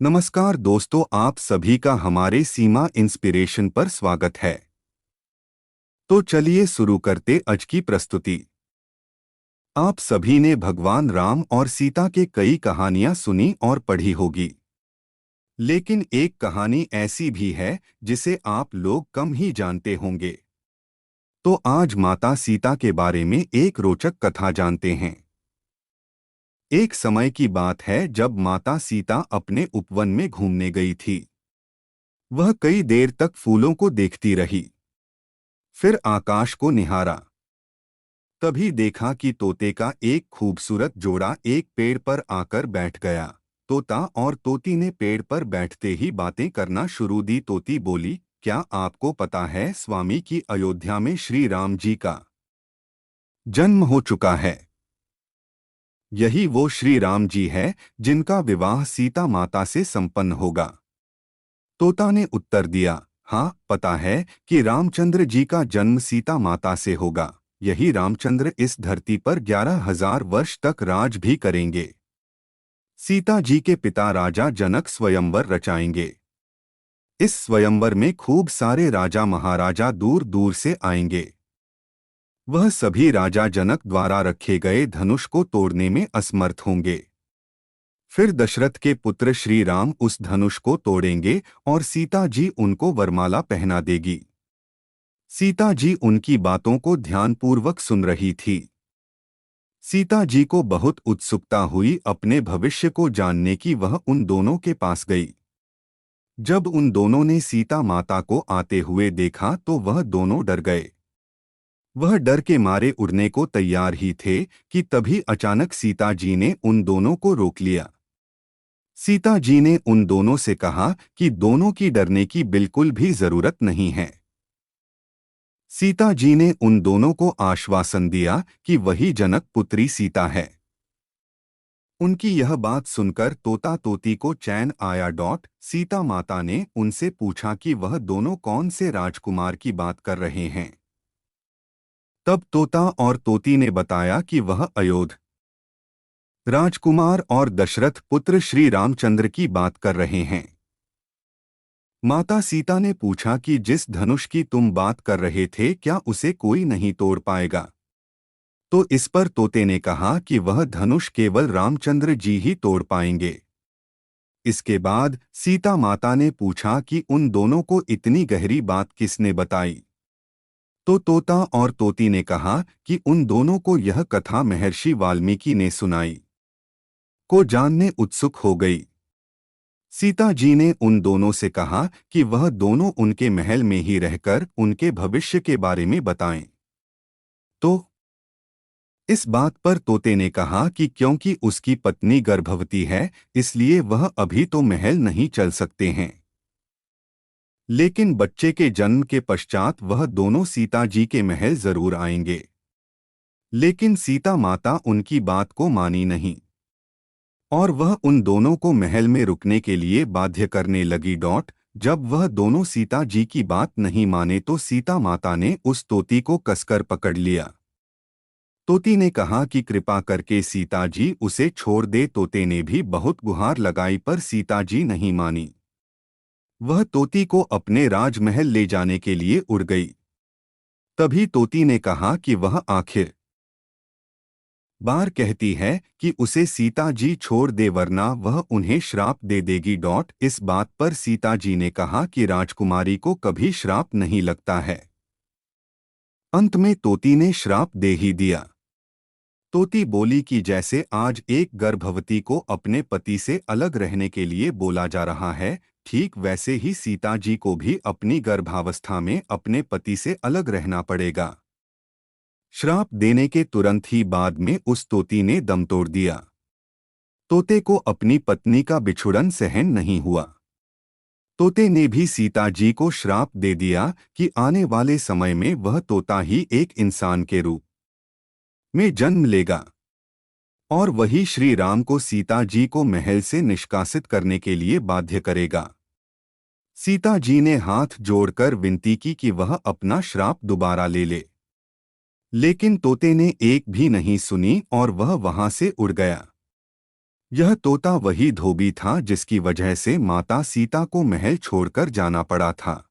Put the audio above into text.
नमस्कार दोस्तों, आप सभी का हमारे सीमा इंस्पिरेशन पर स्वागत है। तो चलिए शुरू करते आज की प्रस्तुति। आप सभी ने भगवान राम और सीता के कई कहानियां सुनी और पढ़ी होगी, लेकिन एक कहानी ऐसी भी है जिसे आप लोग कम ही जानते होंगे। तो आज माता सीता के बारे में एक रोचक कथा जानते हैं। एक समय की बात है जब माता सीता अपने उपवन में घूमने गई थी। वह कई देर तक फूलों को देखती रही, फिर आकाश को निहारा। तभी देखा कि तोते का एक खूबसूरत जोड़ा एक पेड़ पर आकर बैठ गया। तोता और तोती ने पेड़ पर बैठते ही बातें करना शुरू दी। तोती बोली, क्या आपको पता है स्वामी की अयोध्या में श्री राम जी का जन्म हो चुका है। यही वो श्री राम जी है जिनका विवाह सीता माता से संपन्न होगा। तोता ने उत्तर दिया, हाँ पता है कि रामचंद्र जी का जन्म सीता माता से होगा। यही रामचंद्र इस धरती पर 11,000 वर्ष तक राज भी करेंगे। सीता जी के पिता राजा जनक स्वयंवर रचाएंगे। इस स्वयंवर में खूब सारे राजा महाराजा दूर दूर से आएंगे। वह सभी राजा जनक द्वारा रखे गए धनुष को तोड़ने में असमर्थ होंगे। फिर दशरथ के पुत्र श्री राम उस धनुष को तोड़ेंगे और सीता जी उनको वरमाला पहना देगी। सीता जी उनकी बातों को ध्यानपूर्वक सुन रही थी। सीता जी को बहुत उत्सुकता हुई अपने भविष्य को जानने की। वह उन दोनों के पास गई। जब उन दोनों ने सीता माता को आते हुए देखा तो वह दोनों डर गए। वह डर के मारे उड़ने को तैयार ही थे कि तभी अचानक सीता जी ने उन दोनों को रोक लिया। सीता जी ने उन दोनों से कहा कि दोनों की डरने की बिल्कुल भी जरूरत नहीं है। सीता जी ने उन दोनों को आश्वासन दिया कि वही जनक पुत्री सीता है। उनकी यह बात सुनकर तोता तोती को चैन आया। सीता माता ने उनसे पूछा कि वह दोनों कौन से राजकुमार की बात कर रहे हैं। तब तोता और तोती ने बताया कि वह अयोध्या राजकुमार और दशरथ पुत्र श्री रामचंद्र की बात कर रहे हैं। माता सीता ने पूछा कि जिस धनुष की तुम बात कर रहे थे क्या उसे कोई नहीं तोड़ पाएगा। तो इस पर तोते ने कहा कि वह धनुष केवल रामचंद्र जी ही तोड़ पाएंगे। इसके बाद सीता माता ने पूछा कि उन दोनों को इतनी गहरी बात किसने बताई। तो तोता और तोती ने कहा कि उन दोनों को यह कथा महर्षि वाल्मीकि ने सुनाई। को जानने उत्सुक हो गई। सीता जी ने उन दोनों से कहा कि वह दोनों उनके महल में ही रहकर उनके भविष्य के बारे में बताएं। तो इस बात पर तोते ने कहा कि क्योंकि उसकी पत्नी गर्भवती है इसलिए वह अभी तो महल नहीं चल सकते हैं, लेकिन बच्चे के जन्म के पश्चात वह दोनों सीता जी के महल जरूर आएंगे। लेकिन सीता माता उनकी बात को मानी नहीं और वह उन दोनों को महल में रुकने के लिए बाध्य करने लगी। जब वह दोनों सीता जी की बात नहीं माने तो सीता माता ने उस तोती को कसकर पकड़ लिया। तोती ने कहा कि कृपा करके सीता जी उसे छोड़ दे। तोते ने भी बहुत गुहार लगाई पर सीता जी नहीं मानी। वह तोती को अपने राजमहल ले जाने के लिए उड़ गई। तभी तोती ने कहा कि वह आखिर बार कहती है कि उसे सीता जी छोड़ दे वरना वह उन्हें श्राप दे देगी। इस बात पर सीता जी ने कहा कि राजकुमारी को कभी श्राप नहीं लगता है। अंत में तोती ने श्राप दे ही दिया। तोती बोली कि जैसे आज एक गर्भवती को अपने पति से अलग रहने के लिए बोला जा रहा है, ठीक वैसे ही सीता जी को भी अपनी गर्भावस्था में अपने पति से अलग रहना पड़ेगा। श्राप देने के तुरंत ही बाद में उस तोती ने दम तोड़ दिया। तोते को अपनी पत्नी का बिछुड़न सहन नहीं हुआ। तोते ने भी सीता जी को श्राप दे दिया कि आने वाले समय में वह तोता ही एक इंसान के रूप में जन्म लेगा और वही श्री राम को सीता जी को महल से निष्कासित करने के लिए बाध्य करेगा। सीता जी ने हाथ जोड़कर विनती की कि वह अपना श्राप दोबारा ले ले, लेकिन तोते ने एक भी नहीं सुनी और वह वहां से उड़ गया। यह तोता वही धोबी था जिसकी वजह से माता सीता को महल छोड़कर जाना पड़ा था।